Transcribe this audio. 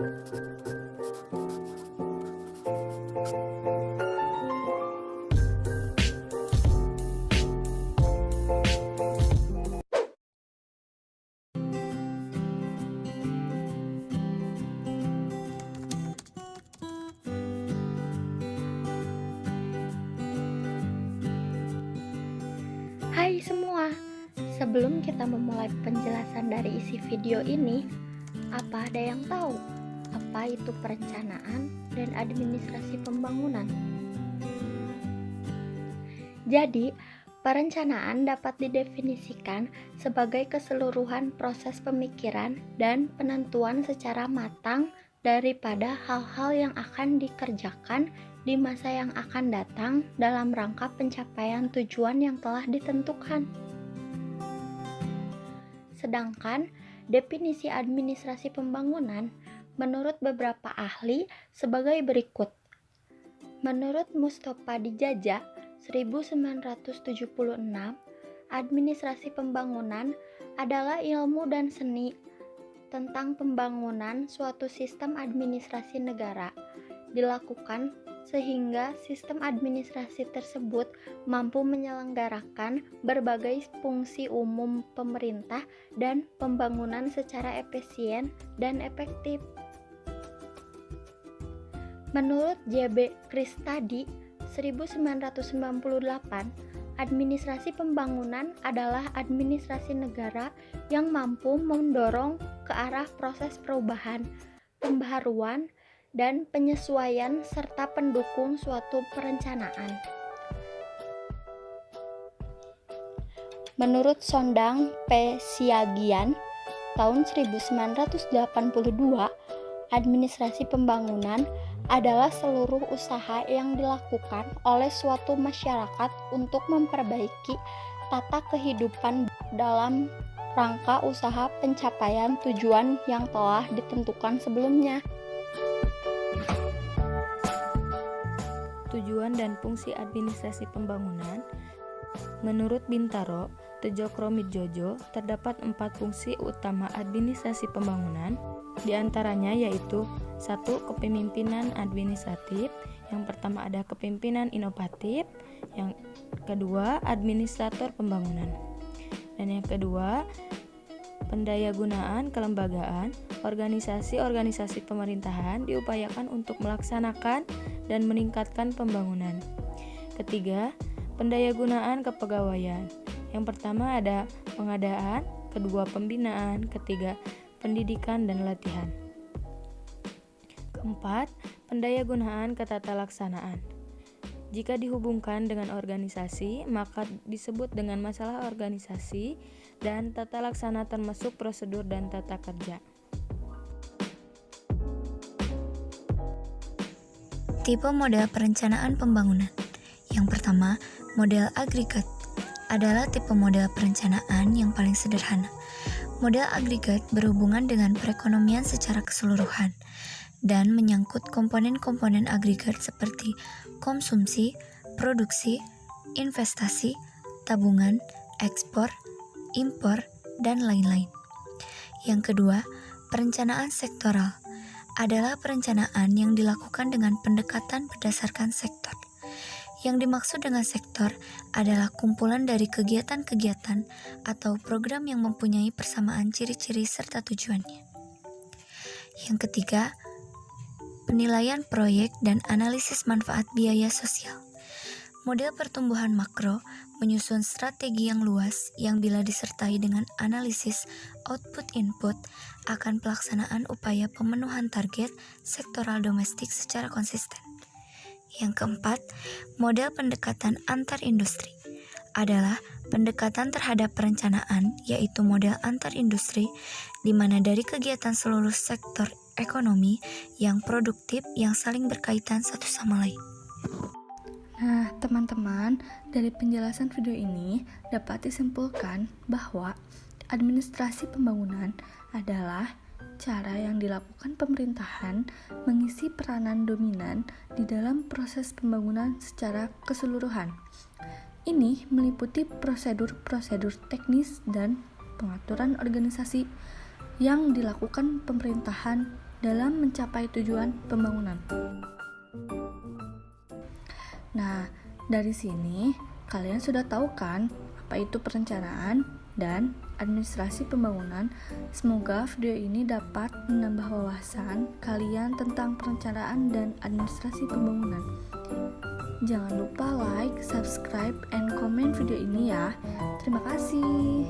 Hai semua, sebelum kita memulai penjelasan dari isi video ini, apa ada yang tahu apa itu perencanaan dan administrasi pembangunan? Jadi, perencanaan dapat didefinisikan sebagai keseluruhan proses pemikiran dan penentuan secara matang daripada hal-hal yang akan dikerjakan di masa yang akan datang dalam rangka pencapaian tujuan yang telah ditentukan. Sedangkan definisi administrasi pembangunan menurut beberapa ahli sebagai berikut. Menurut Mustofa Dijaja 1976, administrasi pembangunan adalah ilmu dan seni tentang pembangunan suatu sistem administrasi negara dilakukan sehingga sistem administrasi tersebut mampu menyelenggarakan berbagai fungsi umum pemerintah dan pembangunan secara efisien dan efektif. Menurut J.B. Kristadi 1998, administrasi pembangunan adalah administrasi negara yang mampu mendorong ke arah proses perubahan, pembaharuan, dan penyesuaian serta pendukung suatu perencanaan. Menurut Sondang P. Siagian tahun 1982, administrasi pembangunan adalah seluruh usaha yang dilakukan oleh suatu masyarakat untuk memperbaiki tata kehidupan dalam rangka usaha pencapaian tujuan yang telah ditentukan sebelumnya. Tujuan dan fungsi administrasi pembangunan. Menurut Bintaro, Tjokromidjojo, terdapat 4 fungsi utama administrasi pembangunan, di antaranya yaitu 1. Kepemimpinan administratif, yang pertama ada kepemimpinan inovatif, yang kedua administrator pembangunan, dan yang kedua pendayagunaan kelembagaan. Organisasi-organisasi pemerintahan diupayakan untuk melaksanakan dan meningkatkan pembangunan. Ketiga, pendayagunaan kepegawaian. Yang pertama ada pengadaan, kedua pembinaan, ketiga pendidikan dan latihan. Keempat, pendayagunaan ketatalaksanaan. Jika dihubungkan dengan organisasi, maka disebut dengan masalah organisasi dan tata laksana termasuk prosedur dan tata kerja. Tipe model perencanaan pembangunan. Yang pertama, model agregat adalah tipe model perencanaan yang paling sederhana. Model agregat berhubungan dengan perekonomian secara keseluruhan dan menyangkut komponen-komponen agregat seperti konsumsi, produksi, investasi, tabungan, ekspor, impor, dan lain-lain. Yang kedua, perencanaan sektoral adalah perencanaan yang dilakukan dengan pendekatan berdasarkan sektor. Yang dimaksud dengan sektor adalah kumpulan dari kegiatan-kegiatan atau program yang mempunyai persamaan ciri-ciri serta tujuannya. Yang ketiga, penilaian proyek dan analisis manfaat biaya sosial. Model pertumbuhan makro menyusun strategi yang luas yang bila disertai dengan analisis output-input akan pelaksanaan upaya pemenuhan target sektoral domestik secara konsisten. Yang keempat, model pendekatan antar industri adalah pendekatan terhadap perencanaan, yaitu model antar industri di mana dari kegiatan seluruh sektor ekonomi yang produktif yang saling berkaitan satu sama lain. Nah, teman-teman, dari penjelasan video ini dapat disimpulkan bahwa administrasi pembangunan adalah cara yang dilakukan pemerintahan mengisi peranan dominan di dalam proses pembangunan secara keseluruhan. Ini meliputi prosedur-prosedur teknis dan pengaturan organisasi yang dilakukan pemerintahan dalam mencapai tujuan pembangunan. Nah, dari sini kalian sudah tahu kan apa itu perencanaan dan administrasi pembangunan. Semoga video ini dapat menambah wawasan kalian tentang perencanaan dan administrasi pembangunan. Jangan lupa like, subscribe, and komen video ini ya. Terima kasih.